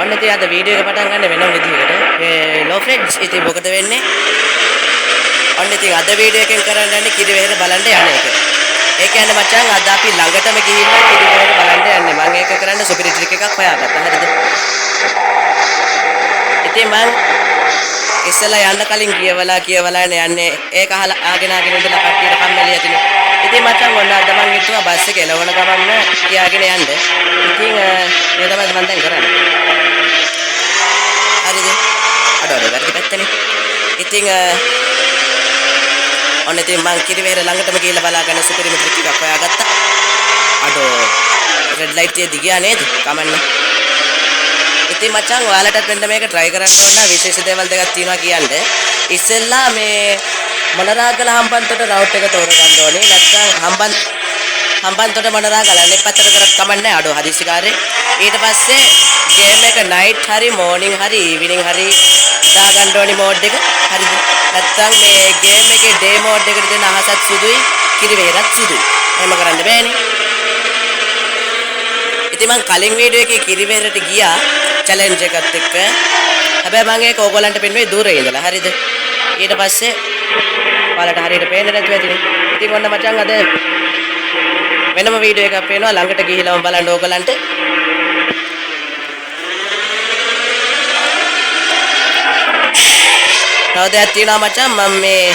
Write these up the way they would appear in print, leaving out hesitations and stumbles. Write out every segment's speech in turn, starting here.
ඔන්න ඉතින් අද වීඩියෝ එක පටන් ගන්න වෙනම විදිහකට මේ ලෝ ෆ්‍රෙන්ඩ්ස් ඉතින් මොකද වෙන්නේ ඔන්න ඉතින් අද වීඩියෝ එකෙන් කරන්න යන්නේ කිරිවෙහෙර බලන්න යන එක. ඒ කියන්නේ මචං අද අපි ළඟටම ගිහිල්ලා කිරිවෙහෙර බලන්න යන්නේ. මම ඒක කරන්න සුපිරි ට්‍රික් එකක් හොයාගත්තා. හරිද? ඉතින් මම ඉස්සලා යන්න කලින් කියවලා යන්නේ ඒක අහලා ආගෙන ඉඳලා කට්ටියට කම්මැලි ඇතිනේ. ඉතින් මචං ඔන්න අද මං හිතුවා බස් එක එළවන ගමන් කියාගෙන යන්න. ඉතින් මේ තමයි මම දැන් කරන්නේ. හරිද? අඩ වැඩි පැත්තනේ. ඉතින් ඔන්න ඉතින් මං කිරිවෙහෙර ළඟටම ගිහිල්ලා බලාගෙන සුපිරිම ට්‍රික් එකක් හොයාගත්තා. අඩෝ රෙඩ් ලයිට් එක දිගියා නේද? කමන්න. ඉතින් මචං ඔයාලටත් මෙන්න මේක try කරන්න ඕන විශේෂ දේවල් දෙකක් තියෙනවා කියන්නේ. ඉස්සෙල්ලා මේ මොනරාගල හම්බන්තොට රවුට් එක තෝරගන්න ඕනේ. නැත්නම් හම්බන්තොට මොනරාගල අනෙක් පැත්තට කරත් කමන්නේ අඩෝ හදිසිකාරේ. ඊට පස්සේ ගේම් එක night හරි morning හරි evening හරි දාගන්න ඕනි මෝඩ් එක. හරිද? නැත්නම් මේ ගේම් එකේ day mode එකට දෙන අහසත් සුදුයි කිරිවෙහෙරත් සුදුයි. එහෙම කරන්න බෑනේ. ඉතින් මං කලින් වීඩියෝ එකේ කිරිවෙහෙරට ගියා challenge එකත් එක්ක. හැබැයි මම ඒක ඕගොල්ලන්ට පෙන්නුවේ දුරේ ඉඳලා. හරිද? ඊට පස්සේ ඔයාලට හරියට පේන්නේ නැතුව ඇතිනේ. ඉතින් ඔන්න මචං අද වෙනම වීඩියෝ එකක් පේනවා ළඟට ගිහිල්ලාම බලන්න ඕගොල්ලන්ට. තව දෙයක් තියෙනවා මචං මම මේ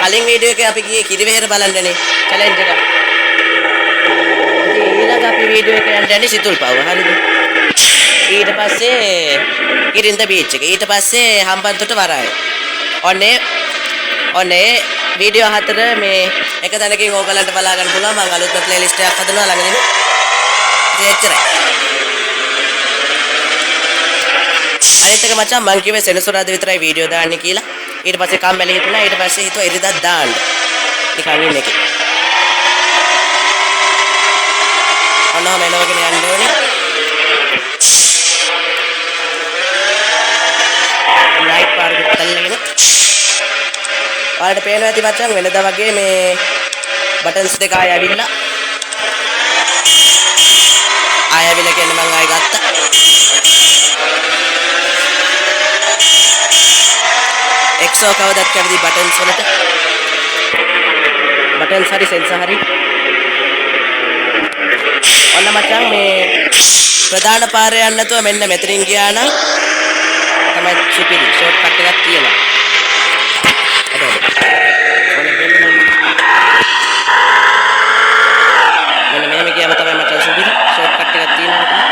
කලින් වීඩියෝ එකේ අපි ගියේ කිරිවෙහෙර බලන්නනේ challenge එක. ඉතින් ඊළඟ අපි වීඩියෝ එක යන්නේ සිතුල්පව්ව. හරිද? ඊට පස්සේ කිරින්ද බීච් එක. ඊට පස්සේ හම්බන්තොට වරාය. ඔන්නේ වීඩියෝ හතර මේ එක තැනකින් ඕගලන්ට බලා ගන්න පුළුවන්. මම අලුත්ම ප්ලේලිස්ට් එකක් හදනවා ළඟදීම. ඉතින් එච්චරයි. අනිත් එක මචං මං කිව්වේ සෙනසුරාදා විතරයි වීඩියෝ දාන්නේ කියලා. ඊට පස්සේ කම්මැලි හිතුණා. ඊට පස්සේ හිතුවා ඉරිදා දාන්න. නිකන් ඉන්න එකේ. ඔන්නම එනවගෙන යන්න ඕනේ. රයිට් පාරකට තල්ලගෙන. ඔයාලට පේනවා ඇති මචං වෙනදා වගේ මේ බටන්ස් දෙක ආය ඇවිල්ලා. ආය ඇවිල්ලා කියන්නේ මං ආය ගත්තා. එක්සෝ කවදත් කැවිදි බටන්ස් වලට. බටන්ස් හරි සෙන්සර් හරි. ඔන්න මචං මේ ප්‍රධාන පාරේ යන්න නැතුව මෙන්න මෙතනින් ගියා නම් තමයි සුපිරි ෂෝට් කට් එකක් තියෙනවා. මෙන්න මෙහෙම ගියාම තමයි මචං සුපිරි ෂෝට් කට් එකක් තියෙනවා.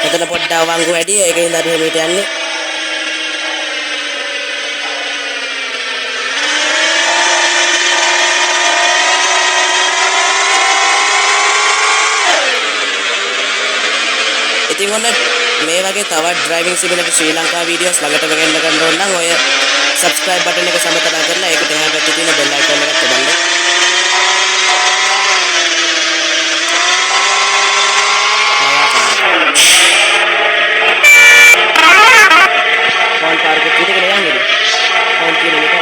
මෙතන පොඩ්ඩක් වංගු වැඩි ඒකින්ද අපි මෙහෙට යන්නේ. ඉතින් ඔන්න මේ වගේ තවත් ඩ්‍රයිවිං සිමිලේටර් ශ්‍රී ලංකා වීඩියෝස් ළඟටම ගෙන්න ගන්න ඕන නම් ඔය subscribe button එක සමතලා කරලා ඒකට එහා පැත්තේ තියෙන bell icon එකත් ඔබන්න. කොන් පාර්ක් එකේ ඉඳගෙන යන්නේ. කොන් කියන එක.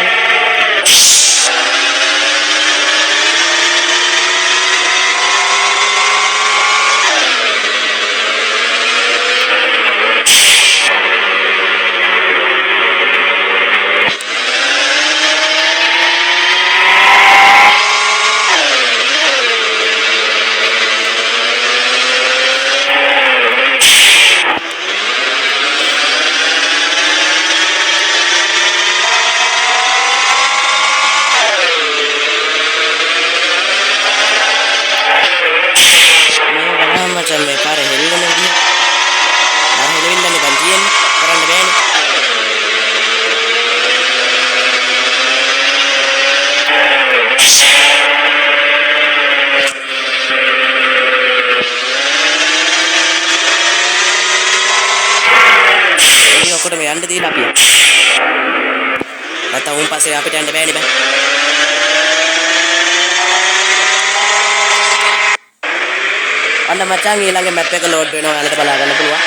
macam මේ පාරේ හෙල්ලෙන විදිය. පාර හෙලෙවිල්ලනේ දැන් තියෙන්නේ. කරන්න බෑනේ. මේ ඔක්කොටම යන්න දීලා අපි. නැත්නම් උන් පස්සේ අපිට යන්න බෑනේ බෑ. අන්න මචං ඊළඟ මැප් එක ලෝඩ් වෙනවා ඔයාලට බලා ගන්න පුළුවන්.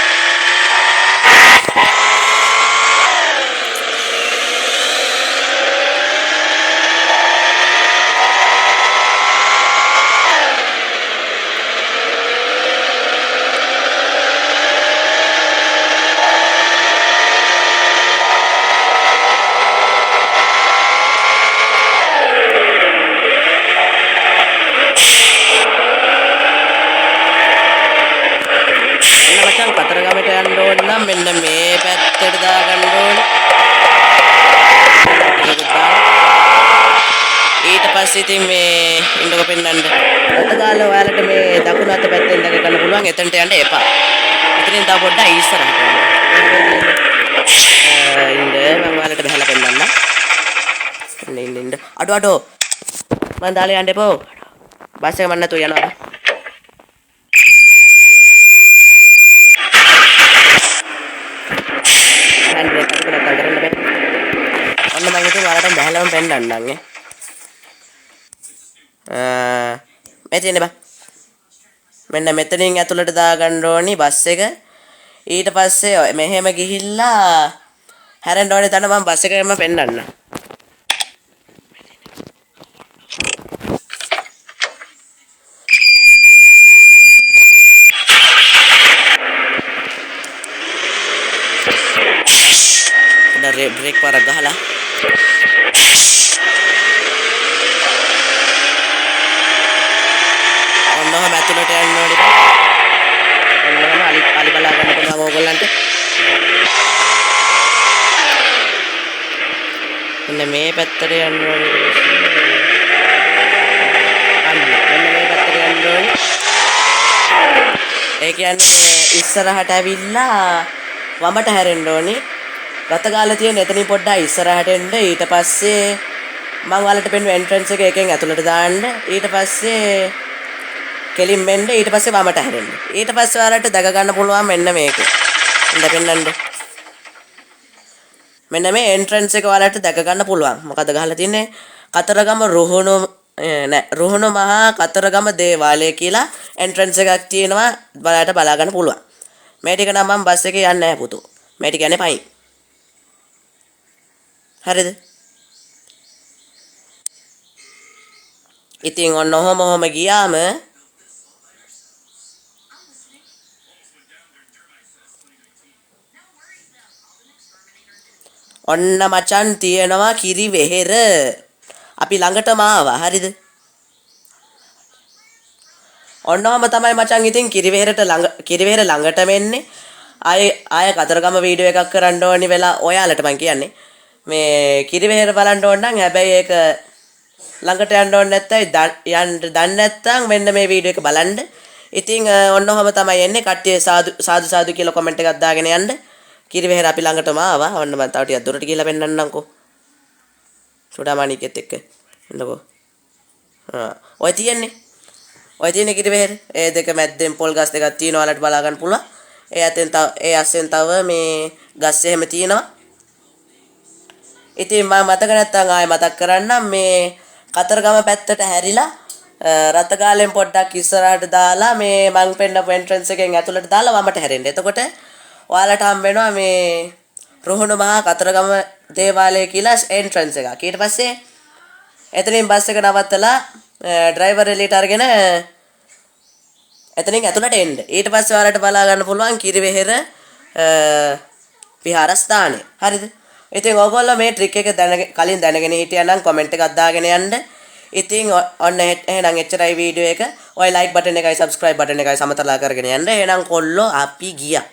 කතරගමට යන්න ඕන නම් මෙන්න මේ පැත්තට දාගන්න ඕනේ. ඊට පස්සේ ඉතින් මේ ඉන්නකො පෙන්නන්න. අතගාල ඔයාලට මේ දකුණු අත පැත්තෙන් දැක ගන්න පුළුවන්. එතනට යන්න එපා. එතනින් තව පොඩ්ඩක් ඉස්සරහට යන්න. ඉන්න මම ඔයාලට බහලා පෙන්නන්න. ඉන්න. අඩෝ. මම දාලා යන්න එපෝ. බස් එක මන් නැතුව යනවා. ඔන්න මම ඉතින් ඔයාලට බහලම පෙන්නන්නම් මෙතන බා මෙන්න මෙතනින් ඇතුළට දාගන්න ඕනි බස් එක. ඊට පස්සේ මෙහෙම ගිහිල්ලා හැරෙන්න ඕනේ. තන මම බස් එකෙන්ම පෙන්නන්න. ब्रेक पर गहला ඔන්න ඔහම ඇතුළට යන්න ඕනේ. ඔන්නම අලි බලා ගන්න පුළුවන් ඕගොල්ලන්ට. මෙන්න මේ පැත්තට යන්න ඕනේ. මෙන්න මේ පැත්තට යන්න ඕනේ. ඒ කියන්නේ ඉස්සරහට ඇවිල්ලා වමට හැරෙන්න ඕනේ. ගතගාලා තියෙන එතනින් පොඩ්ඩක් ඉස්සරහට එන්න. ඊට පස්සේ මම ඔයාලට පෙන්වන එන්ට්‍රන්ස් එක එකෙන් ඇතුළට දාන්න. ඊට පස්සේ කෙලින් මෙන්න. ඊට පස්සේ වමට හැරෙන්න. ඊට පස්සේ ඔයාලට දැක ගන්න පුළුවන් මෙන්න මේක. ඉන්න පෙන්නන්න. මෙන්න මේ එන්ට්‍රන්ස් එක ඔයාලට දැක ගන්න පුළුවන්. මොකද ගහලා තියන්නේ කතරගම රුහුණු මහා කතරගම දේවාලය කියලා එන්ට්‍රන්ස් එකක් තියෙනවා. බලයට බලා ගන්න පුළුවන්. මේ ටික නම් මම බස් එකේ යන්නේ නැහැ පුතෝ. මේ ටික යන්නේ පයින්. හරිද? ඉතින් ඔන්න ඔහොම ගියාම ඔන්න මචන් තියෙනවා කිරි වෙහෙර. අපි ළඟටම ආවා. හරිද? ඔන්නම තමයි මචන් ඉතින් කිරි වෙහෙර ළඟටම එන්නේ. ආය කතරගම වීඩියෝ එකක් කරන්න ඕනි වෙලා ඔයාලට මම කියන්නේ. මේ කිරි වෙහෙර බලන්න ඕන නම් හැබැයි ඒක ළඟට යන්න ඕනේ නැත්නම් යන්න දන්නේ නැත්නම් මෙන්න මේ වීඩියෝ එක බලන්න. ඉතින් ඔන්න ඔහම තමයි එන්නේ. කට්ටිය සාදු සාදු කියලා කමෙන්ට් එකක් දාගෙන යන්න. කිරිවෙහෙර අපි ළඟටම ආවා. ඔන්න මම තව ටිකක් දුරට ගිහලා පෙන්නන්නම්කෝ. චුඩාමණිකෙත් එක්ක. එන්නකෝ. ඔය තියන්නේ. ඔය තියෙන කිරිවෙහෙර. ඒ දෙක මැද්දෙන් පොල් ගස් දෙකක් තියෙනවා. ඔයාලට බලා ගන්න පුළුවන්. ඒ අස්සෙන් තව මේ ගස් එහෙම තියෙනවා. ඉතින් මම මතක නැත්තම් ආයෙ මතක් කරන්නම් මේ කතරගම පැත්තට හැරිලා රතගාලෙන් පොඩ්ඩක් ඉස්සරහට දාලා මේ මං පෙන්නපු එන්ට්‍රන්ස් එකෙන් ඇතුළට දාලා වමට හැරෙන්න. එතකොට ඔයාලට හම්බ වෙනවා මේ රුහුණු මහා කතරගම දේවාලය කියලා එන්ට්‍රන්ස් එකක්. ඊට පස්සේ එතනින් බස් එක නවත්තලා ඩ්‍රයිවර් එළියට අරගෙන එතනින් ඇතුළට එන්න. ඊට පස්සේ ඔයාලට බලා ගන්න පුළුවන් කිරිවෙහෙර විහාරස්ථානය. හරිද? ඉතින් ඔයගොල්ලෝ මේ ට්‍රික් එක කලින් දැනගෙන හිටියා නම් කමෙන්ට් එකක් දාගෙන යන්න. ඉතින් ඔන්න එහෙනම් එච්චරයි වීඩියෝ එක. ඔය ලයික් බටන් එකයි සබ්ස්ක්‍රයිබ් බටන් එකයි සමතලා කරගෙන යන්න. එහෙනම් කොල්ලෝ අපි ගියා.